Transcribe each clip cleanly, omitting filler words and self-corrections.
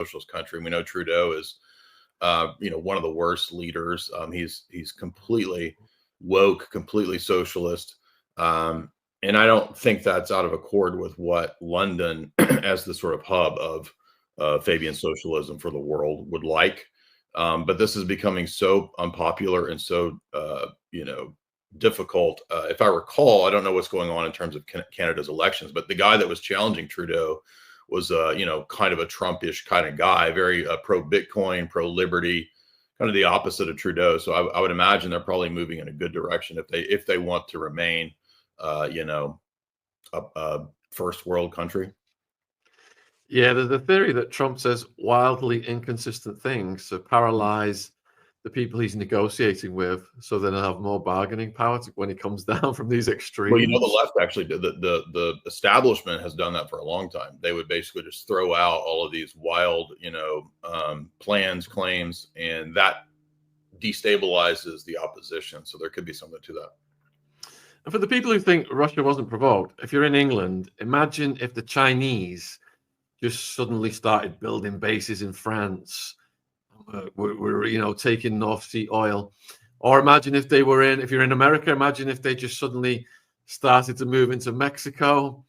socialist country. We know Trudeau is, one of the worst leaders. He's completely woke, completely socialist. And I don't think that's out of accord with what London, as the sort of hub of Fabian socialism for the world, would like. But this is becoming so unpopular and so, difficult. If I recall, I don't know what's going on in terms of Canada's elections, but the guy that was challenging Trudeau was, kind of a Trumpish kind of guy, very pro Bitcoin, pro liberty, kind of the opposite of Trudeau. So I would imagine they're probably moving in a good direction if they want to remain, a first world country. Yeah, there's the theory that Trump says wildly inconsistent things to paralyze the people he's negotiating with, so then they'll have more bargaining power when he comes down from these extremes. Well, the left actually, the establishment has done that for a long time. They would basically just throw out all of these wild, plans, claims, and that destabilizes the opposition. So there could be something to that. And for the people who think Russia wasn't provoked, if you're in England, imagine if the Chinese just suddenly started building bases in France. We're taking North Sea oil. Or imagine if you're in America, imagine if they just suddenly started to move into Mexico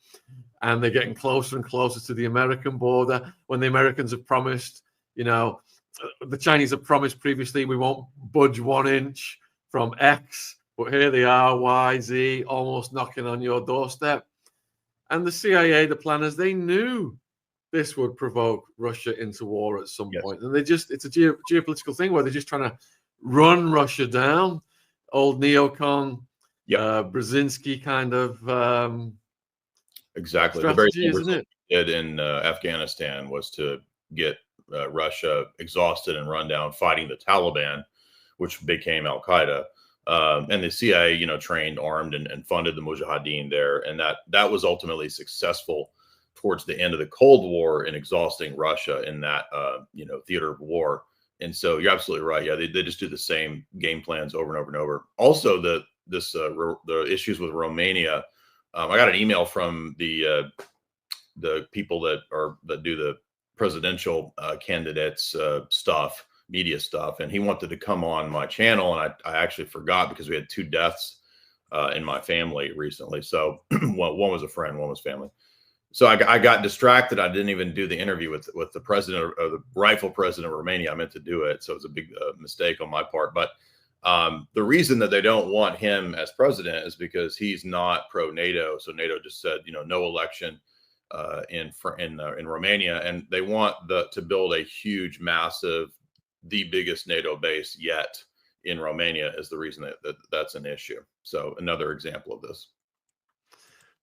and they're getting closer and closer to the American border when the Americans have promised, the Chinese have promised previously, we won't budge 1 inch from X, but here they are, Y, Z, almost knocking on your doorstep. And the CIA, the planners, they knew this would provoke Russia into war at some point. And it's a geopolitical thing where they're just trying to run Russia down. Old neocon, Brzezinski kind of exactly strategy, the very isn't it? Did in Afghanistan was to get Russia exhausted and run down fighting the Taliban, which became Al Qaeda. And the CIA, trained, armed, and funded the Mujahideen there. And that was ultimately successful towards the end of the Cold War in exhausting Russia in that, theater of war. And so you're absolutely right. Yeah, they just do the same game plans over and over and over. Also, the issues with Romania. I got an email from the people that do the presidential candidates media stuff, and he wanted to come on my channel, and I actually forgot because we had 2 deaths in my family recently. So one was a friend, one was family. So I got distracted. I didn't even do the interview with the president or the rightful president of Romania. I meant to do it. So it was a big mistake on my part. But the reason that they don't want him as president is because he's not pro-NATO. So NATO just said, no election in Romania. And they want to build a huge, massive, the biggest NATO base yet in Romania is the reason that's an issue. So another example of this.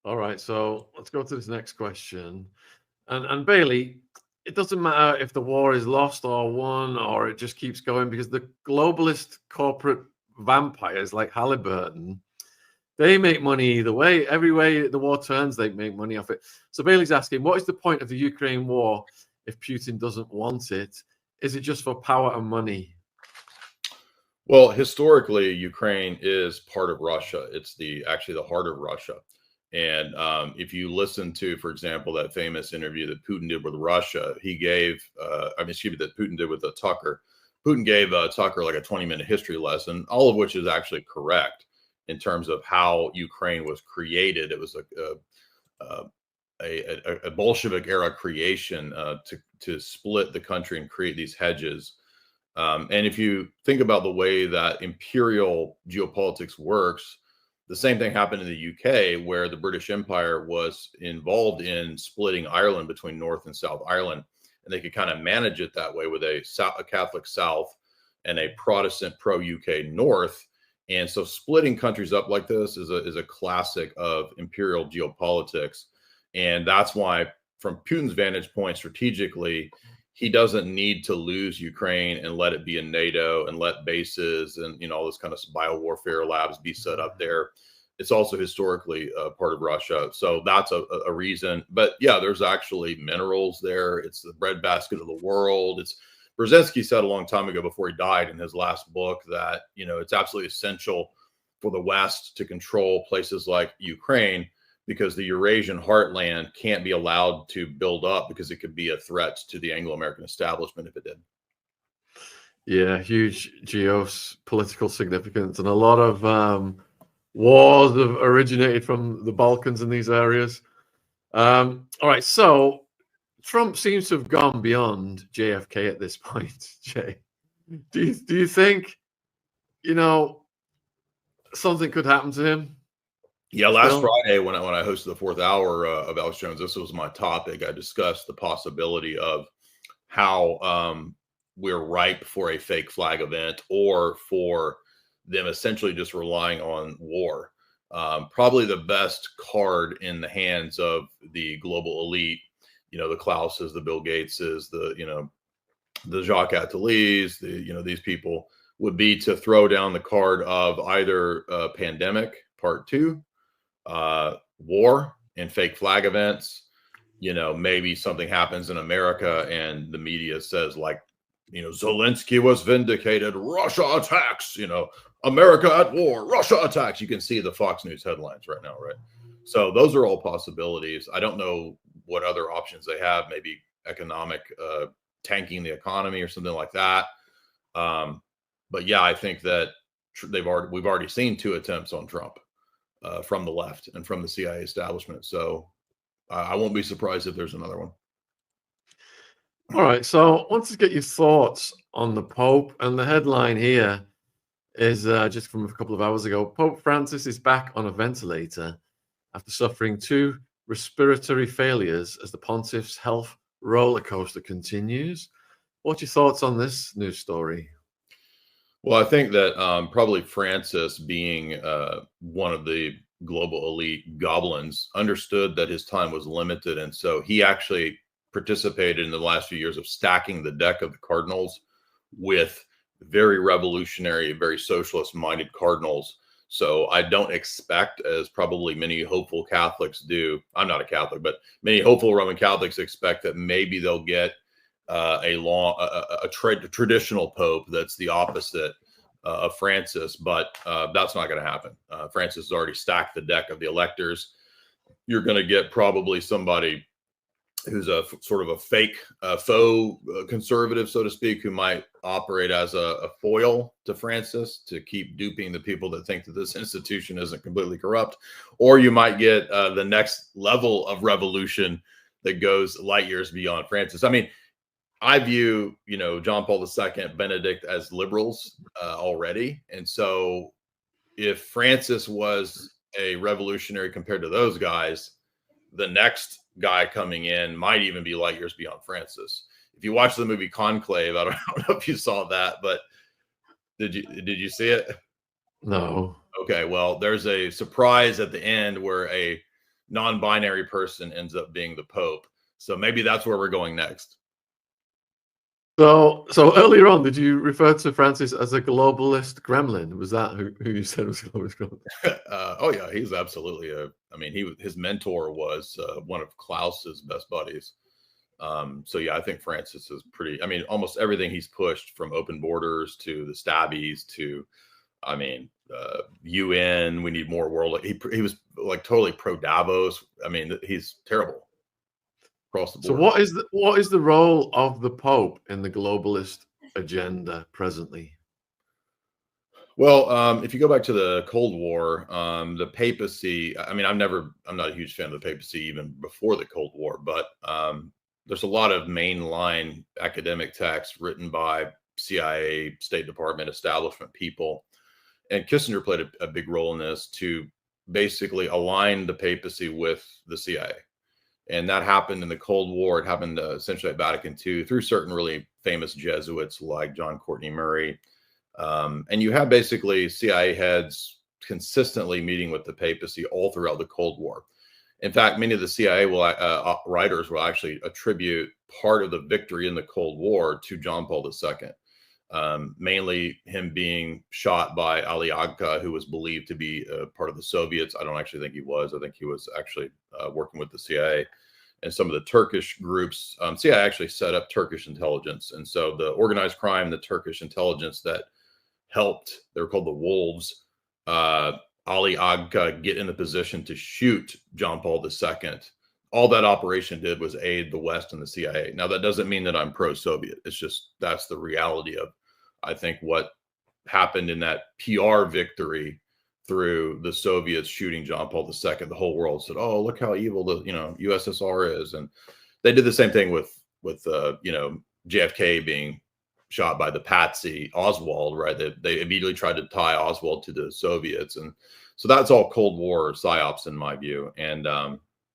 All right, so let's go to this next question. And Bailey, it doesn't matter if the war is lost or won, or it just keeps going, because the globalist corporate vampires like Halliburton, they make money either way. Every way the war turns, they make money off it. So Bailey's asking, what is the point of the Ukraine war if Putin doesn't want it? Is it just for power and money? Well, historically, Ukraine is part of Russia. It's actually the heart of Russia. And if you listen to, for example, that famous interview that Putin did with Russia, he gave, that Putin did with Tucker. Putin gave Tucker like a 20-minute history lesson, all of which is actually correct in terms of how Ukraine was created. It was a Bolshevik era creation to split the country and create these hedges. And if you think about the way that imperial geopolitics works, the same thing happened in the UK, where the British Empire was involved in splitting Ireland between North and South Ireland. And they could kind of manage it that way with a Catholic South and a Protestant pro-UK North. And so splitting countries up like this is a classic of imperial geopolitics. And that's why, from Putin's vantage point, strategically, he doesn't need to lose Ukraine and let it be in NATO and let bases and all this kind of biowarfare labs be set up there. It's also historically part of Russia. So that's a reason. But yeah, there's actually minerals there. It's the breadbasket of the world. Brzezinski said a long time ago before he died in his last book that, it's absolutely essential for the West to control places like Ukraine, because the Eurasian heartland can't be allowed to build up because it could be a threat to the Anglo-American establishment if it did. Yeah, huge geopolitical significance, and a lot of wars have originated from the Balkans in these areas. All right, so Trump seems to have gone beyond JFK at this point, Jay. Do you think, something could happen to him? Yeah, last Friday when I hosted the fourth hour of Alex Jones, this was my topic. I discussed the possibility of how we're ripe for a fake flag event, or for them essentially just relying on war. Probably the best card in the hands of the global elite, the Klauses, the Bill Gateses, the Jacques Attalys, these people, would be to throw down the card of either pandemic part 2, war and fake flag events. Maybe something happens in America and the media says, like, Zelensky was vindicated, Russia attacks, America at war, Russia attacks. You can see the Fox News headlines right now, right? So those are all possibilities. I don't know what other options they have, maybe economic, tanking the economy or something like that. But yeah, I think that we've already seen 2 attempts on Trump from the left and from the CIA establishment. So I won't be surprised if there's another one. All right, so I want to get your thoughts on the Pope, and the headline here is just from a couple of hours ago. Pope Francis is back on a ventilator after suffering 2 respiratory failures as the pontiff's health roller coaster continues. What's your thoughts on this news story? Well, I think that probably Francis, being one of the global elite goblins, understood that his time was limited. And so he actually participated in the last few years of stacking the deck of the cardinals with very revolutionary, very socialist-minded cardinals. So I don't expect, as probably many hopeful Catholics do, I'm not a Catholic, but many hopeful Roman Catholics expect, that maybe they'll get a traditional pope that's the opposite of Francis, but that's not going to happen. Francis has already stacked the deck of the electors. You're going to get probably somebody who's a sort of a fake, faux conservative, so to speak, who might operate as a foil to Francis to keep duping the people that think that this institution isn't completely corrupt. Or you might get the next level of revolution that goes light years beyond Francis. I mean, I view, John Paul II, Benedict as liberals already. And so if Francis was a revolutionary compared to those guys, the next guy coming in might even be light years beyond Francis. If you watch the movie Conclave, I don't know if you saw that, but did you see it? No. Okay, well, there's a surprise at the end where a non-binary person ends up being the Pope. So maybe that's where we're going next. So earlier on, did you refer to Francis as a globalist gremlin? Was that who you said was a globalist gremlin? Oh yeah, he's absolutely his mentor was one of Klaus's best buddies. So yeah, I think Francis is pretty. I mean, almost everything he's pushed, from open borders to the stabbies to, UN. We need more world. He was like totally pro Davos. I mean, he's terrible across the board. So what is the role of the Pope in the globalist agenda presently? Well, if you go back to the Cold War, the papacy, I'm not a huge fan of the papacy even before the Cold War, but there's a lot of mainline academic texts written by CIA, State Department, establishment people. And Kissinger played a big role in this to basically align the papacy with the CIA. And that happened in the Cold War. It happened essentially at Vatican II through certain really famous Jesuits like John Courtney Murray. And you have basically CIA heads consistently meeting with the papacy all throughout the Cold War. In fact, many of the CIA writers will actually attribute part of the victory in the Cold War to John Paul II. Mainly him being shot by Ali Agca, who was believed to be part of the Soviets. I don't actually think he was. I think he was actually working with the CIA and some of the Turkish groups. CIA actually set up Turkish intelligence. And so the organized crime, the Turkish intelligence that helped, they were called the Wolves. Ali Agha get in the position to shoot John Paul II, all that operation did was aid the West and the CIA. Now, that doesn't mean that I'm pro-Soviet. It's just that's the reality of, I think, what happened in that PR victory through the Soviets shooting John Paul II. The whole world said, "Oh, look how evil the USSR is," and they did the same thing with JFK being shot by the patsy Oswald, right? They immediately tried to tie Oswald to the Soviets, and so that's all Cold War psyops in my view. And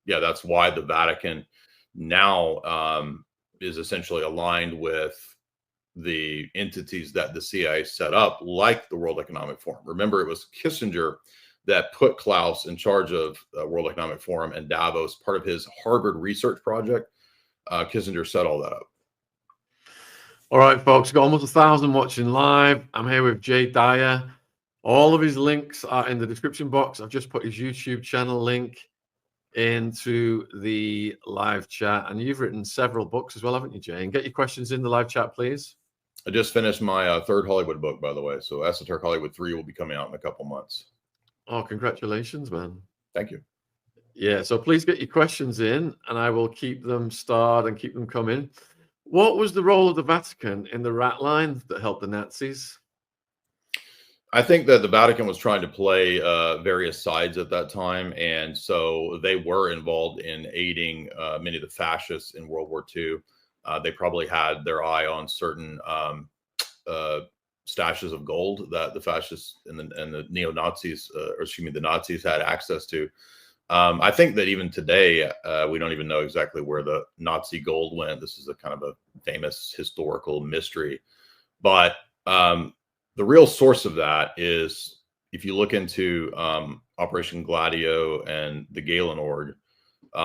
yeah, that's why the Vatican now is essentially aligned with the entities that the CIA set up, like the World Economic Forum. Remember, it was Kissinger that put Klaus in charge of World Economic Forum and Davos, part of his Harvard research project. Kissinger set all that up. All right, folks, got almost 1,000 watching live. I'm here with Jay Dyer. All of his links are in the description box. I've just put his YouTube channel link into the live chat. And you've written several books as well, haven't you, Jay? And get your questions in the live chat, please. I just finished my third Hollywood book, by the way. So Esoteric Hollywood 3 will be coming out in a couple months. Oh, congratulations, man. Thank you. Yeah, so please get your questions in, and I will keep them starred and keep them coming. What was the role of the Vatican in the rat line that helped the Nazis? I think that the Vatican was trying to play various sides at that time. And so they were involved in aiding many of the fascists in World War II. They probably had their eye on certain stashes of gold that the fascists and the neo-Nazis, the Nazis had access to. I think that even today, we don't even know exactly where the Nazi gold went. This is a kind of a famous historical mystery. But the real source of that is, if you look into Operation Gladio and the Galen Org,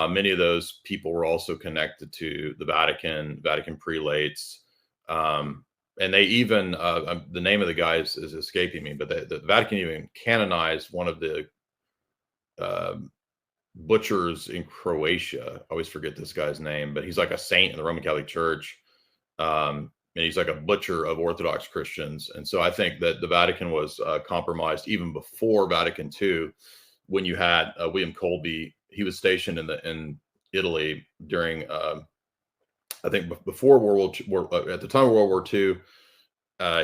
many of those people were also connected to the Vatican prelates. And they even, the name of the guy is escaping me, but the Vatican even canonized one of the butchers in Croatia. I always forget this guy's name, but he's like a saint in the Roman Catholic Church. And he's like a butcher of Orthodox Christians. And so I think that the Vatican was compromised even before Vatican II, when you had William Colby. He was stationed in Italy during, I think before World War, at the time of World War II,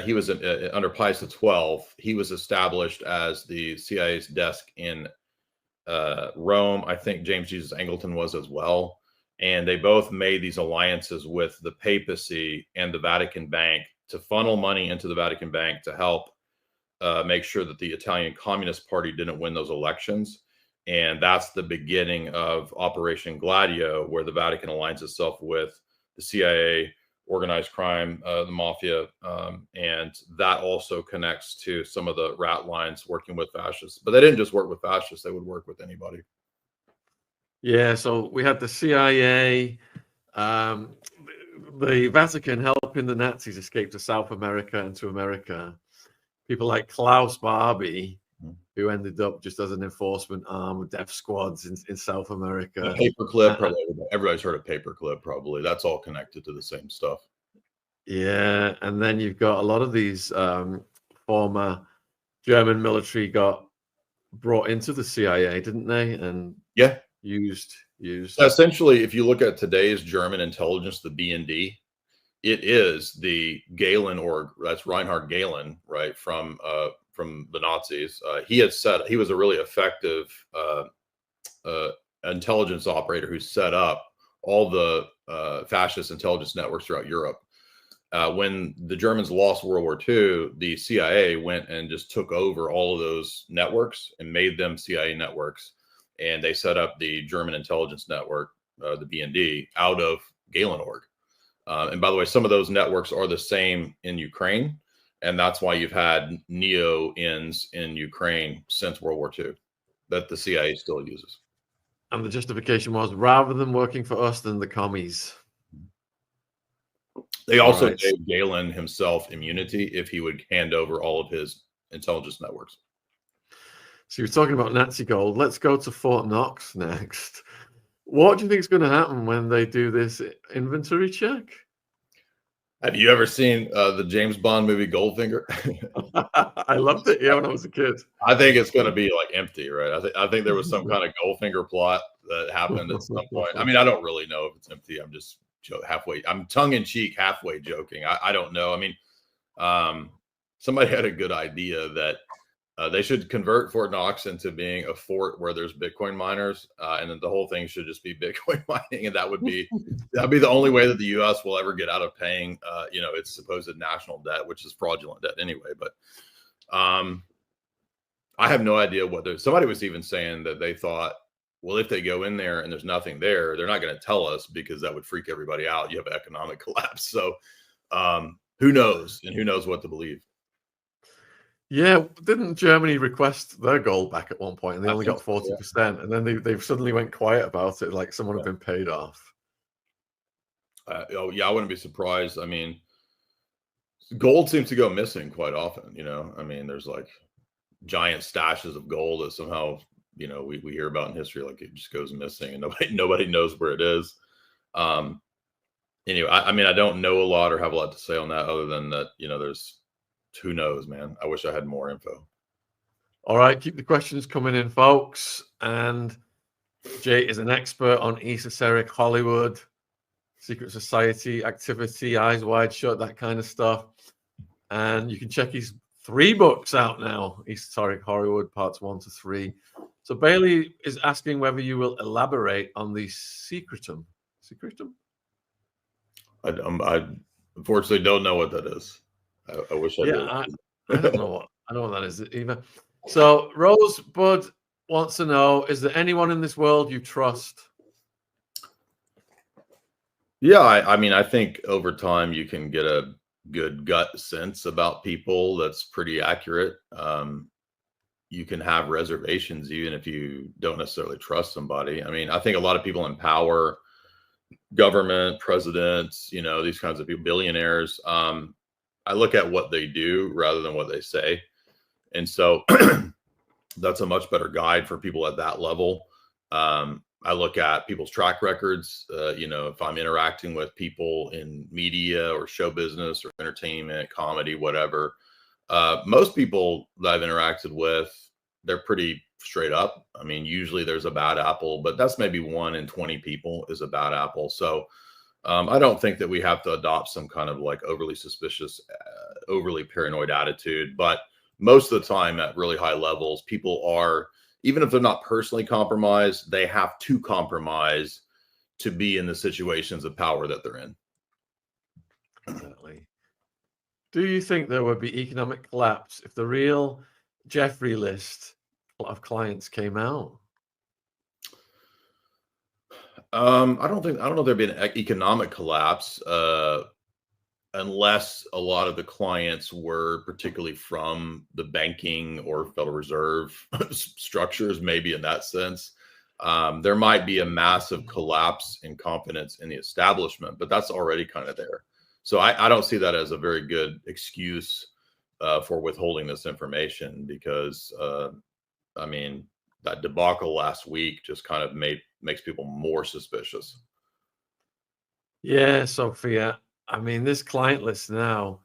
he was under Pius XII. He was established as the CIA's desk in Rome. I think James Jesus Angleton was as well. And they both made these alliances with the papacy and the Vatican Bank to funnel money into the Vatican Bank to help make sure that the Italian Communist Party didn't win those elections. And that's the beginning of Operation Gladio, where the Vatican aligns itself with the CIA, organized crime, the mafia, and that also connects to some of the rat lines working with fascists. But they didn't just work with fascists; they would work with anybody. Yeah, so we had the CIA, the Vatican helping the Nazis escape to South America and to America. People like Klaus Barbie, who ended up just as an enforcement arm of death squads in South America. Paperclip, probably everybody's heard of Paperclip. Probably that's all connected to the same stuff. Yeah, and then you've got a lot of these former German military got brought into the CIA, didn't they? And yeah, used. Essentially, if you look at today's German intelligence, the BND, it is the Galen, or that's Reinhard Galen, right, from the Nazis. He was a really effective intelligence operator who set up all the fascist intelligence networks throughout Europe. When the Germans lost World War II, the CIA went and just took over all of those networks and made them CIA networks. And they set up the German intelligence network, the BND, out of Galen Org. And by the way, some of those networks are the same in Ukraine. And that's why you've had neo-ins in Ukraine since World War II that the CIA still uses. And the justification was, rather than working for us, than the commies. They also gave Galen himself immunity if he would hand over all of his intelligence networks. So you're talking about Nazi gold. Let's go to Fort Knox next. What do you think is going to happen when they do this inventory check? Have you ever seen the James Bond movie Goldfinger? I loved it, yeah, when I was a kid. I think it's going to be like empty, right? I think there was some kind of Goldfinger plot that happened at some point. I mean, I don't really know if it's empty. I'm just halfway. I'm tongue in cheek, halfway joking. I don't know. I mean, somebody had a good idea that they should convert Fort Knox into being a fort where there's Bitcoin miners, and then the whole thing should just be Bitcoin mining, and that'd be the only way that the U.S. will ever get out of paying, its supposed national debt, which is fraudulent debt anyway. But I have no idea whether somebody was even saying that they thought, well, if they go in there and there's nothing there, they're not going to tell us because that would freak everybody out. You have economic collapse. So who knows? And who knows what to believe? Yeah, didn't Germany request their gold back at one point, and they I only got think so, 40%, and then they suddenly went quiet about it, like someone had been paid off. Oh, yeah, I wouldn't be surprised. I mean, gold seems to go missing quite often. I mean, there's like giant stashes of gold that somehow, we hear about in history, like it just goes missing and nobody knows where it is. Anyway, I mean, I don't know a lot or have a lot to say on that other than that, there's who knows, man. I wish I had more info. All right, keep the questions coming in, folks. And Jay is an expert on esoteric Hollywood, secret society activity, eyes wide shut, that kind of stuff. And you can check his 3 books out now, Esoteric Hollywood, parts 1 to 3. So Bailey is asking whether you will elaborate on the secretum. Secretum? I unfortunately don't know what that is. I wish I did. I don't know what that is either. So Rosebud wants to know, is there anyone in this world you trust? Yeah, I mean, I think over time you can get a good gut sense about people that's pretty accurate. You can have reservations even if you don't necessarily trust somebody. I mean, I think a lot of people in power, government, presidents, these kinds of people, billionaires, I look at what they do rather than what they say. And so that's a much better guide for people at that level. I look at people's track records. If I'm interacting with people in media or show business or entertainment, comedy, whatever, most people that I've interacted with, they're pretty straight up. I mean, usually there's a bad apple, but that's maybe 1 in 20 people is a bad apple. So I don't think that we have to adopt some kind of like overly suspicious, overly paranoid attitude. But most of the time at really high levels, people are, even if they're not personally compromised, they have to compromise to be in the situations of power that they're in. Exactly. Do you think there would be economic collapse if the real Jeffrey list of clients came out? I don't know if there'd be an economic collapse unless a lot of the clients were particularly from the banking or Federal Reserve structures, maybe in that sense. There might be a massive collapse in confidence in the establishment, but that's already kind of there. So I don't see that as a very good excuse for withholding this information because, I mean, that debacle last week just kind of makes people more suspicious. Yeah, Sophia. I mean, this client list now,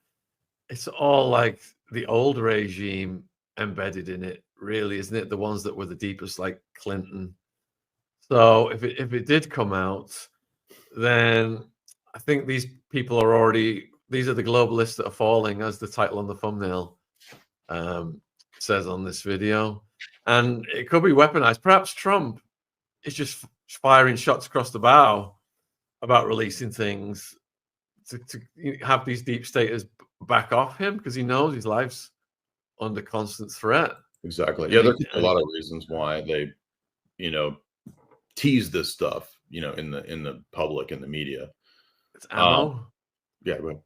it's all like the old regime embedded in it, really, isn't it? The ones that were the deepest, like Clinton. So if it did come out, then I think these people are already, these are the globalists that are falling, as the title on the thumbnail says on this video. And it could be weaponized. Perhaps Trump is just firing shots across the bow about releasing things to have these deep staters back off him because he knows his life's under constant threat. Exactly. Yeah, there's a lot of reasons why they, tease this stuff, in the public, in the media. It's ammo. Yeah. Go ahead.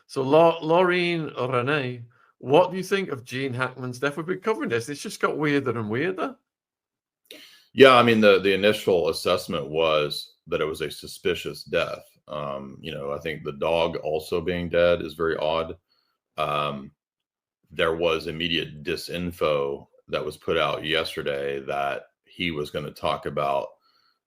So Laureen Renee, what do you think of Gene Hackman's death? We've been covering this. It's just got weirder and weirder. Yeah, I mean, the initial assessment was that it was a suspicious death. I think the dog also being dead is very odd. There was immediate disinfo that was put out yesterday that he was going to talk about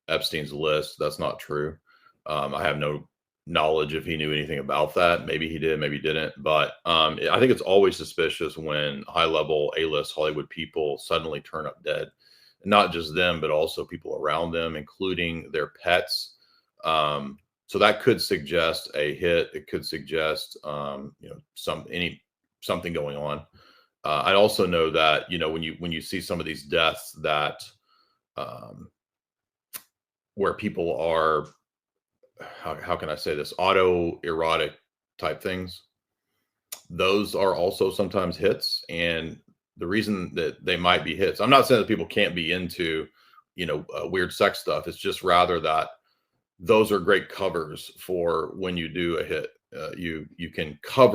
Epstein's list. That's not true. I have no knowledge if he knew anything about that. Maybe he did, maybe he didn't. But I think it's always suspicious when high-level A-list Hollywood people suddenly turn up dead. Not just them, but also people around them, including their pets. So that could suggest a hit. It could suggest, something going on. I also know that, when you see some of these deaths that where people are, how can I say this, autoerotic type things, those are also sometimes hits. And the reason that they might be hits, I'm not saying that people can't be into, weird sex stuff. It's just rather that those are great covers for when you do a hit. You can cover